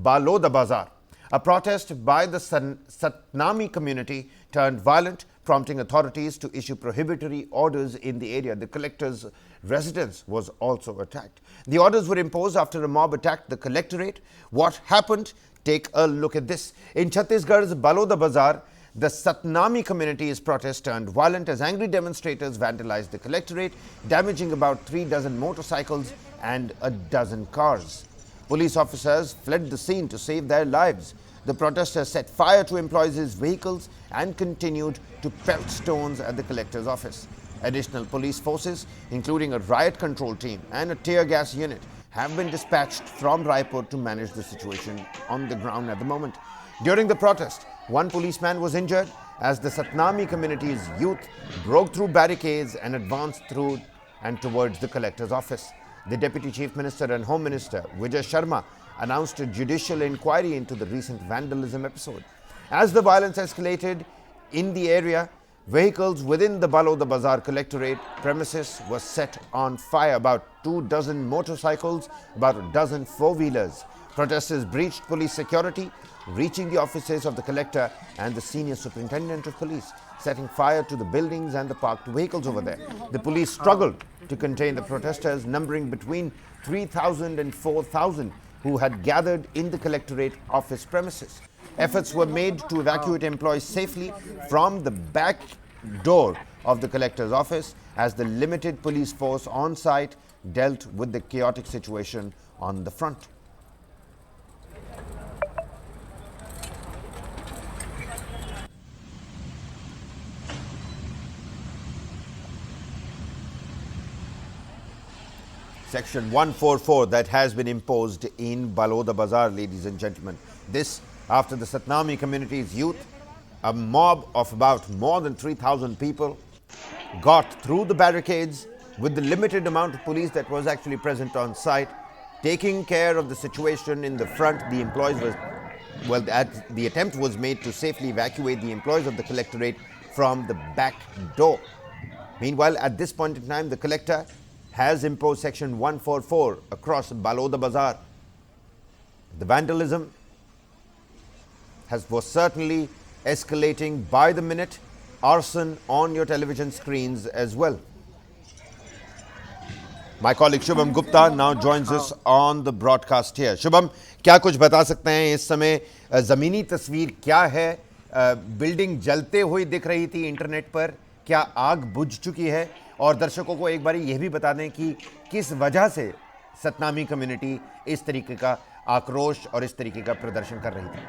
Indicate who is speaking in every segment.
Speaker 1: Baloda Bazaar. A protest by the Satnami community turned violent, prompting authorities to issue prohibitory orders in the area. The collector's residence was also attacked. The orders were imposed after a mob attacked the collectorate. What happened? Take a look at this. In Chhattisgarh's Baloda Bazaar, the Satnami community's protest turned violent as angry demonstrators vandalized the collectorate, damaging about 36 motorcycles and a dozen cars. Police officers fled the scene to save their lives. The protesters set fire to employees' vehicles and continued to pelt stones at the collector's office. Additional police forces, including a riot control team and a tear gas unit, have been dispatched from Raipur to manage the situation on the ground at the moment. During the protest, one policeman was injured as the Satnami community's youth broke through barricades and advanced through and towards the collector's office. The Deputy Chief Minister and Home Minister, Vijay Sharma, announced a judicial inquiry into the recent vandalism episode. As the violence escalated in the area, vehicles within the Baloda Bazaar collectorate premises were set on fire. About 24 motorcycles, about a dozen four-wheelers. Protesters breached police security, reaching the offices of the collector and the senior superintendent of police, setting fire to the buildings and the parked vehicles over there. The police struggled to contain the protesters, numbering between 3,000 and 4,000 who had gathered in the collectorate office premises. Efforts were made to evacuate employees safely from the back door of the collector's office as the limited police force on site dealt with the chaotic situation on the front. Section 144 that has been imposed in Baloda Bazaar, ladies and gentlemen. This after the Satnami community's youth, a mob of about more than 3,000 people, got through the barricades with the limited amount of police that was actually present on site, taking care of the situation in the front. The employees was, the attempt was made to safely evacuate the employees of the collectorate from the back door. Meanwhile, at this point in time, the collector has imposed Section 144 across Baloda Bazaar. The vandalism was certainly escalating by the minute. Arson on your television screens as well. My colleague Shubham Gupta now joins us on the broadcast here. Shubham, क्या कुछ बता सकते हैं इस समय ज़मीनी तस्वीर क्या है? बिल्डिंग जलते हुए दिख रही थी इंटरनेट पर, क्या आग बुझ चुकी है? और दर्शकों को एक बार यह भी बता दें कि किस वजह से सतनामी कम्युनिटी इस तरीके का आक्रोश और इस तरीके का प्रदर्शन कर रही थी।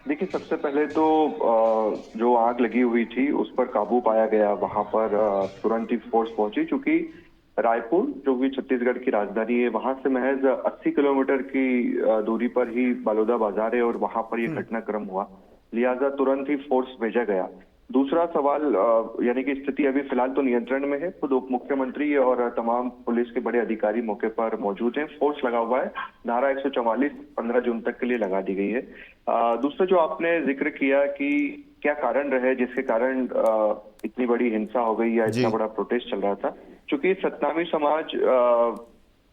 Speaker 2: देखिए, सबसे पहले तो जो आग लगी हुई थी उस पर काबू पाया गया। वहां पर तुरंत ही फोर्स पहुंची, चूंकि रायपुर जो भी छत्तीसगढ़ की राजधानी है, वहां से महज 80 किलोमीटर की दूरी पर ही बालोदा बाजार है और वहां पर यह घटनाक्रम हुआ, लिहाजा तुरंत ही फोर्स भेजा गया। दूसरा सवाल, यानी कि स्थिति अभी फिलहाल तो नियंत्रण में है। खुद उप मुख्यमंत्री और तमाम पुलिस के बड़े अधिकारी मौके पर मौजूद हैं। फोर्स लगा हुआ है। धारा 144 15 जून तक के लिए लगा दी गई है। दूसरा जो आपने जिक्र किया कि क्या कारण रहे जिसके कारण इतनी बड़ी हिंसा हो गई या इतना बड़ा प्रोटेस्ट चल रहा था, चूंकि सतनामी समाज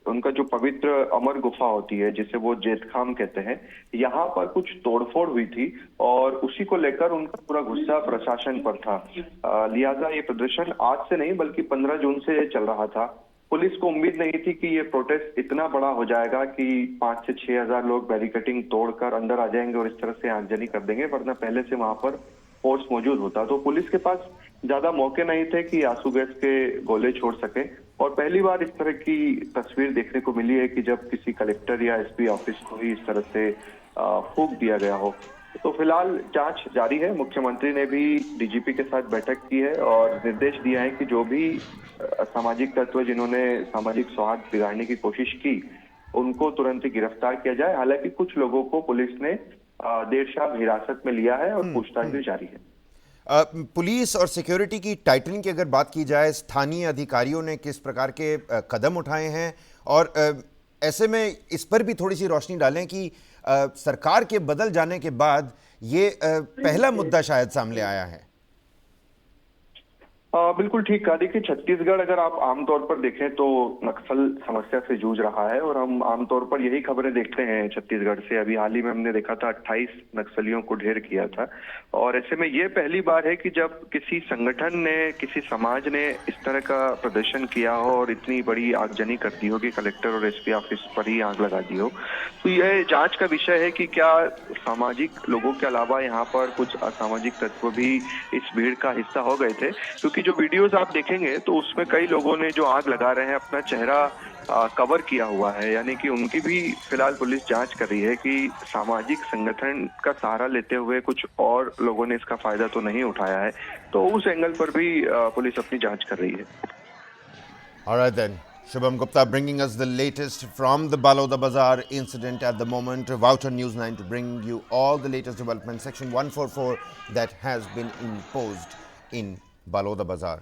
Speaker 2: उनका जो पवित्र अमर गुफा होती है जिसे वो जेतखाम कहते हैं, यहाँ पर कुछ तोड़फोड़ हुई थी और उसी को लेकर उनका पूरा गुस्सा प्रशासन पर था। लिहाजा ये प्रदर्शन आज से नहीं बल्कि 15 जून से चल रहा था। पुलिस को उम्मीद नहीं थी कि ये प्रोटेस्ट इतना बड़ा हो जाएगा कि 5 से 6 हजार लोग बैरिकेडिंग तोड़कर अंदर आ जाएंगे और इस तरह से आगजनी कर देंगे, वरना पहले से वहां पर फोर्स मौजूद होता। तो पुलिस के पास ज्यादा मौके नहीं थे कि आंसू गैस के गोले छोड़ सके और पहली बार इस तरह की तस्वीर देखने को मिली है कि जब किसी कलेक्टर या एसपी ऑफिस को ही इस तरह से फूंक दिया गया हो। तो फिलहाल जांच जारी है। मुख्यमंत्री ने भी डीजीपी के साथ बैठक की है और निर्देश दिया है कि जो भी सामाजिक तत्व जिन्होंने सामाजिक सौहार्द बिगाड़ने की कोशिश की उनको तुरंत ही गिरफ्तार किया जाए। हालांकि कुछ लोगों को पुलिस ने देर शाम हिरासत में लिया है और पूछताछ भी जारी है।
Speaker 1: पुलिस और सिक्योरिटी की टाइटनिंग की अगर बात की जाए, स्थानीय अधिकारियों ने किस प्रकार के कदम उठाए हैं और ऐसे में इस पर भी थोड़ी सी रोशनी डालें कि सरकार के बदल जाने के बाद ये पहला मुद्दा शायद सामने आया है।
Speaker 2: बिल्कुल ठीक कहा। देखिए, छत्तीसगढ़ अगर आप आमतौर पर देखें तो नक्सल समस्या से जूझ रहा है और हम आमतौर पर यही खबरें देखते हैं छत्तीसगढ़ से। अभी हाल ही में हमने देखा था 28 नक्सलियों को ढेर किया था और ऐसे में ये पहली बार है कि जब किसी संगठन ने, किसी समाज ने इस तरह का प्रदर्शन किया हो और इतनी बड़ी आगजनी कर दी हो कि कलेक्टर और एसपी ऑफिस पर ही आग लगा दी हो। तो यह जांच का विषय है कि क्या सामाजिक लोगों के अलावा यहाँ पर कुछ असामाजिक तत्व भी इस भीड़ का हिस्सा हो गए थे, क्योंकि जो वीडियोस आप देखेंगे तो उसमें कई लोगों ने जो आग लगा रहे हैं अपना चेहरा कवर किया हुआ है, यानी कि उनकी भी फिलहाल पुलिस जांच कर रही है कि सामाजिक संगठन का सहारा लेते हुए कुछ और लोगों ने इसका फायदा तो नहीं उठाया है। तो उस एंगल पर भी पुलिस अपनी जांच कर रही है।
Speaker 1: All right then. Shubham Gupta bringing us the latest from the Baloda Bazaar incident at the moment. Voucher News 9 to bring you all the latest developments. Section 144 that has been imposed in Baloda Bazaar.